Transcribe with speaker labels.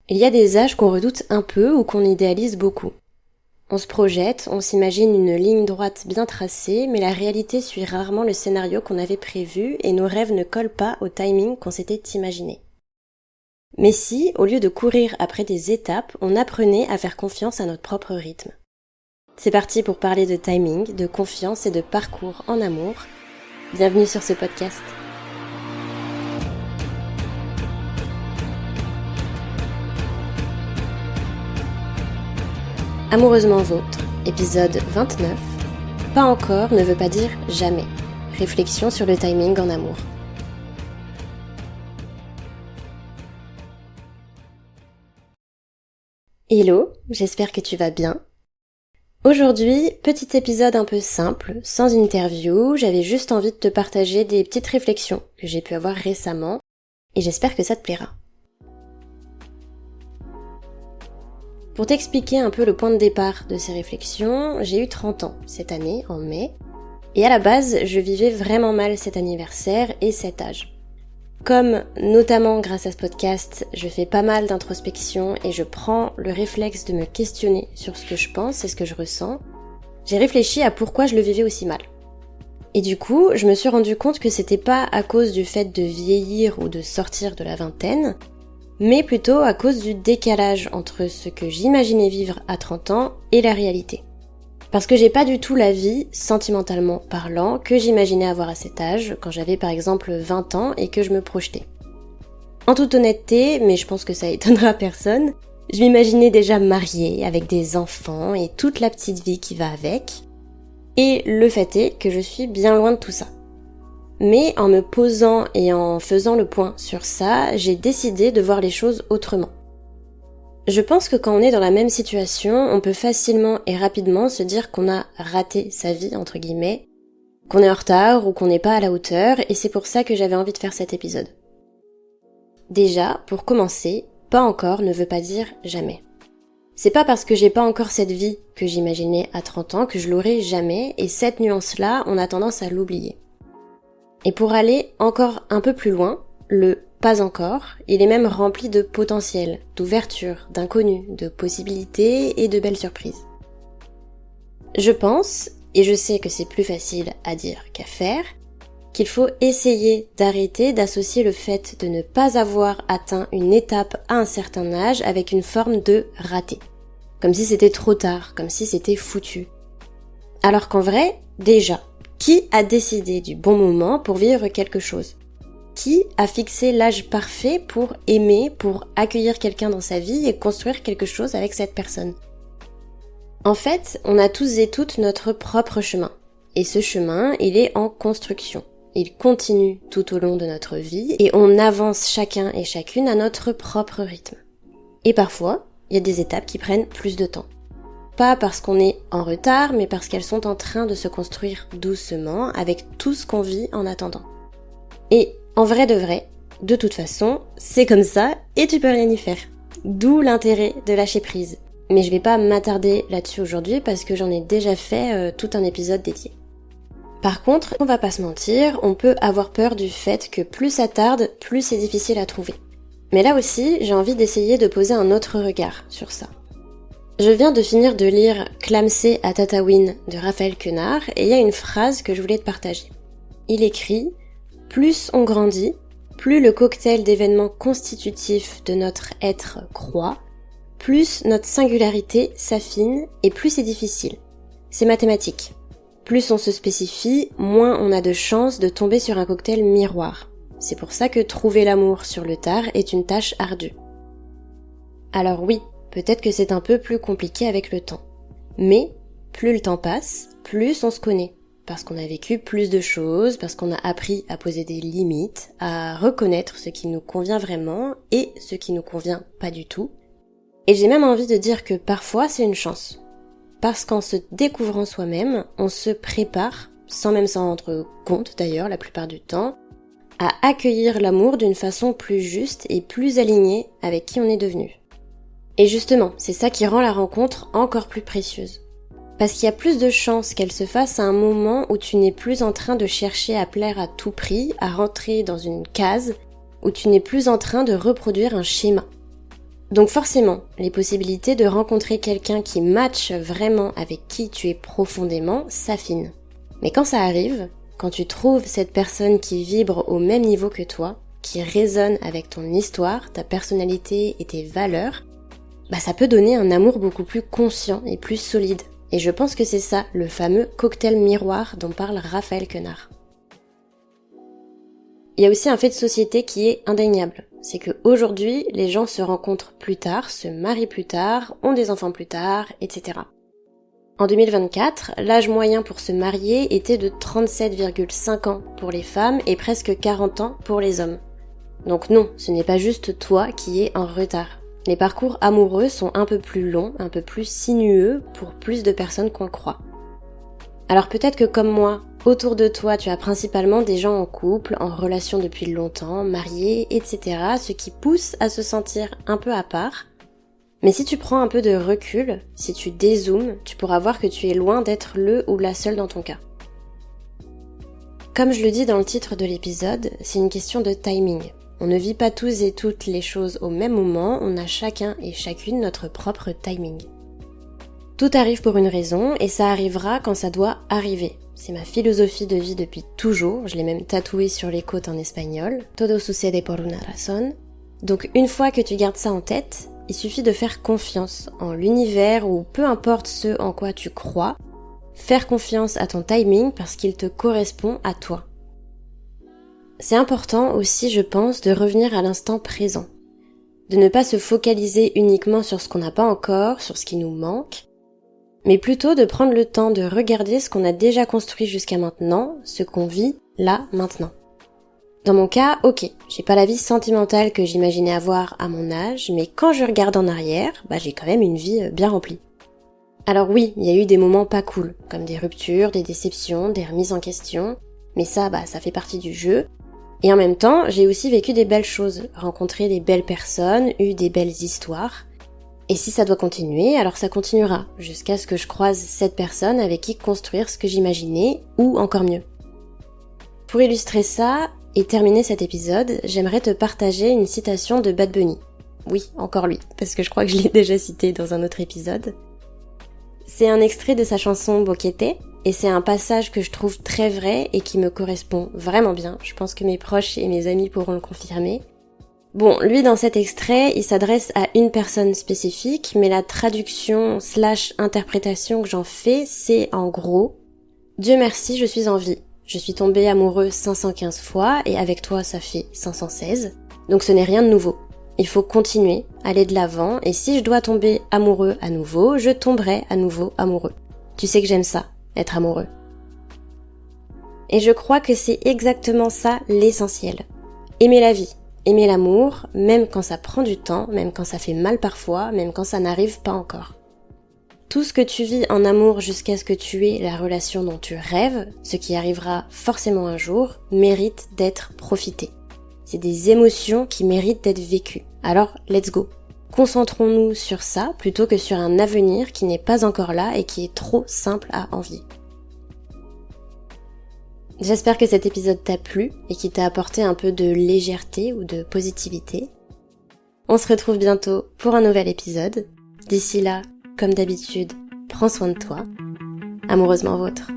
Speaker 1: Il y a des âges qu'on redoute un peu ou qu'on idéalise beaucoup. On se projette, on s'imagine une ligne droite bien tracée, mais la réalité suit rarement le scénario qu'on avait prévu et nos rêves ne collent pas au timing qu'on s'était imaginé. Mais si, au lieu de courir après des étapes, on apprenait à faire confiance à notre propre rythme. C'est parti pour parler de timing, de confiance et de parcours en amour. Bienvenue sur ce podcast. Amoureusement vôtre, épisode 29. Pas encore ne veut pas dire jamais. Réflexion sur le timing en amour. Hello, j'espère que tu vas bien. Aujourd'hui, petit épisode un peu simple, sans interview, j'avais juste envie de te partager des petites réflexions que j'ai pu avoir récemment et j'espère que ça te plaira. Pour t'expliquer un peu le point de départ de ces réflexions, j'ai eu 30 ans cette année, en mai, et à la base, je vivais vraiment mal cet anniversaire et cet âge. Comme, notamment grâce à ce podcast, je fais pas mal d'introspection et je prends le réflexe de me questionner sur ce que je pense et ce que je ressens, j'ai réfléchi à pourquoi je le vivais aussi mal. Et du coup, je me suis rendu compte que c'était pas à cause du fait de vieillir ou de sortir de la vingtaine, mais plutôt à cause du décalage entre ce que j'imaginais vivre à 30 ans et la réalité. Parce que j'ai pas du tout la vie, sentimentalement parlant, que j'imaginais avoir à cet âge, quand j'avais par exemple 20 ans et que je me projetais. En toute honnêteté, mais je pense que ça étonnera personne, je m'imaginais déjà mariée, avec des enfants et toute la petite vie qui va avec. Et le fait est que je suis bien loin de tout ça. Mais en me posant et en faisant le point sur ça, j'ai décidé de voir les choses autrement. Je pense que quand on est dans la même situation, on peut facilement et rapidement se dire qu'on a raté sa vie, entre guillemets, qu'on est en retard ou qu'on n'est pas à la hauteur, et c'est pour ça que j'avais envie de faire cet épisode. Déjà, pour commencer, pas encore ne veut pas dire jamais. C'est pas parce que j'ai pas encore cette vie que j'imaginais à 30 ans que je l'aurai jamais, et cette nuance-là, on a tendance à l'oublier. Et pour aller encore un peu plus loin, le pas encore, il est même rempli de potentiel, d'ouverture, d'inconnu, de possibilités et de belles surprises. Je pense, et je sais que c'est plus facile à dire qu'à faire, qu'il faut essayer d'arrêter d'associer le fait de ne pas avoir atteint une étape à un certain âge avec une forme de raté. Comme si c'était trop tard, comme si c'était foutu. Alors qu'en vrai, déjà, qui a décidé du bon moment pour vivre quelque chose ? Qui a fixé l'âge parfait pour aimer, pour accueillir quelqu'un dans sa vie et construire quelque chose avec cette personne ? En fait, on a tous et toutes notre propre chemin. Et ce chemin, il est en construction. Il continue tout au long de notre vie et on avance chacun et chacune à notre propre rythme. Et parfois, il y a des étapes qui prennent plus de temps. Pas parce qu'on est en retard, mais parce qu'elles sont en train de se construire doucement avec tout ce qu'on vit en attendant. Et en vrai de vrai, de toute façon, c'est comme ça et tu peux rien y faire. D'où l'intérêt de lâcher prise. Mais je vais pas m'attarder là-dessus aujourd'hui parce que j'en ai déjà fait tout un épisode dédié. Par contre, on va pas se mentir, on peut avoir peur du fait que plus ça tarde, plus c'est difficile à trouver. Mais là aussi, j'ai envie d'essayer de poser un autre regard sur ça. Je viens de finir de lire Clamsé à Tataouine de Raphaël Quenard et il y a une phrase que je voulais te partager. Il écrit « Plus on grandit, plus le cocktail d'événements constitutifs de notre être croît, plus notre singularité s'affine et plus c'est difficile. C'est mathématique. Plus on se spécifie, moins on a de chances de tomber sur un cocktail miroir. C'est pour ça que trouver l'amour sur le tard est une tâche ardue. » Alors oui, peut-être que c'est un peu plus compliqué avec le temps. Mais, plus le temps passe, plus on se connaît. Parce qu'on a vécu plus de choses, parce qu'on a appris à poser des limites, à reconnaître ce qui nous convient vraiment et ce qui nous convient pas du tout. Et j'ai même envie de dire que parfois c'est une chance. Parce qu'en se découvrant soi-même, on se prépare, sans même s'en rendre compte d'ailleurs la plupart du temps, à accueillir l'amour d'une façon plus juste et plus alignée avec qui on est devenu. Et justement, c'est ça qui rend la rencontre encore plus précieuse. Parce qu'il y a plus de chances qu'elle se fasse à un moment où tu n'es plus en train de chercher à plaire à tout prix, à rentrer dans une case, où tu n'es plus en train de reproduire un schéma. Donc forcément, les possibilités de rencontrer quelqu'un qui matche vraiment avec qui tu es profondément s'affinent. Mais quand ça arrive, quand tu trouves cette personne qui vibre au même niveau que toi, qui résonne avec ton histoire, ta personnalité et tes valeurs, ça peut donner un amour beaucoup plus conscient et plus solide. Et je pense que c'est ça, le fameux cocktail miroir dont parle Raphaël Quenard. Il y a aussi un fait de société qui est indéniable. C'est qu'aujourd'hui, les gens se rencontrent plus tard, se marient plus tard, ont des enfants plus tard, etc. En 2024, l'âge moyen pour se marier était de 37,5 ans pour les femmes et presque 40 ans pour les hommes. Donc non, ce n'est pas juste toi qui es en retard. Les parcours amoureux sont un peu plus longs, un peu plus sinueux pour plus de personnes qu'on le croit. Alors peut-être que comme moi, autour de toi tu as principalement des gens en couple, en relation depuis longtemps, mariés, etc. Ce qui pousse à se sentir un peu à part. Mais si tu prends un peu de recul, si tu dézoomes, tu pourras voir que tu es loin d'être le ou la seule dans ton cas. Comme je le dis dans le titre de l'épisode, c'est une question de timing. On ne vit pas tous et toutes les choses au même moment, on a chacun et chacune notre propre timing. Tout arrive pour une raison et ça arrivera quand ça doit arriver. C'est ma philosophie de vie depuis toujours, je l'ai même tatouée sur les côtes en espagnol. Todo sucede por una razón. Donc une fois que tu gardes ça en tête, il suffit de faire confiance en l'univers ou peu importe ce en quoi tu crois, faire confiance à ton timing parce qu'il te correspond à toi. C'est important aussi, je pense, de revenir à l'instant présent. De ne pas se focaliser uniquement sur ce qu'on n'a pas encore, sur ce qui nous manque, mais plutôt de prendre le temps de regarder ce qu'on a déjà construit jusqu'à maintenant, ce qu'on vit là, maintenant. Dans mon cas, ok, j'ai pas la vie sentimentale que j'imaginais avoir à mon âge, mais quand je regarde en arrière, j'ai quand même une vie bien remplie. Alors oui, il y a eu des moments pas cool, comme des ruptures, des déceptions, des remises en question, mais ça fait partie du jeu. Et en même temps, j'ai aussi vécu des belles choses, rencontré des belles personnes, eu des belles histoires. Et si ça doit continuer, alors ça continuera, jusqu'à ce que je croise cette personne avec qui construire ce que j'imaginais, ou encore mieux. Pour illustrer ça, et terminer cet épisode, j'aimerais te partager une citation de Bad Bunny. Oui, encore lui, parce que je crois que je l'ai déjà cité dans un autre épisode. C'est un extrait de sa chanson Boquete, et c'est un passage que je trouve très vrai et qui me correspond vraiment bien. Je pense que mes proches et mes amis pourront le confirmer. Bon, lui dans cet extrait, il s'adresse à une personne spécifique, mais la traduction / interprétation que j'en fais, c'est en gros « Dieu merci, je suis en vie. Je suis tombé amoureux 515 fois et avec toi ça fait 516, donc ce n'est rien de nouveau. Il faut continuer, aller de l'avant et si je dois tomber amoureux à nouveau, je tomberai à nouveau amoureux. Tu sais que j'aime ça, être amoureux. » Et je crois que c'est exactement ça l'essentiel. Aimer la vie. Aimer l'amour, même quand ça prend du temps, même quand ça fait mal parfois, même quand ça n'arrive pas encore. Tout ce que tu vis en amour jusqu'à ce que tu aies la relation dont tu rêves, ce qui arrivera forcément un jour, mérite d'être profité. C'est des émotions qui méritent d'être vécues. Alors, let's go. Concentrons-nous sur ça plutôt que sur un avenir qui n'est pas encore là et qui est trop simple à envier. J'espère que cet épisode t'a plu et qu'il t'a apporté un peu de légèreté ou de positivité. On se retrouve bientôt pour un nouvel épisode. D'ici là, comme d'habitude, prends soin de toi. Amoureusement vôtre.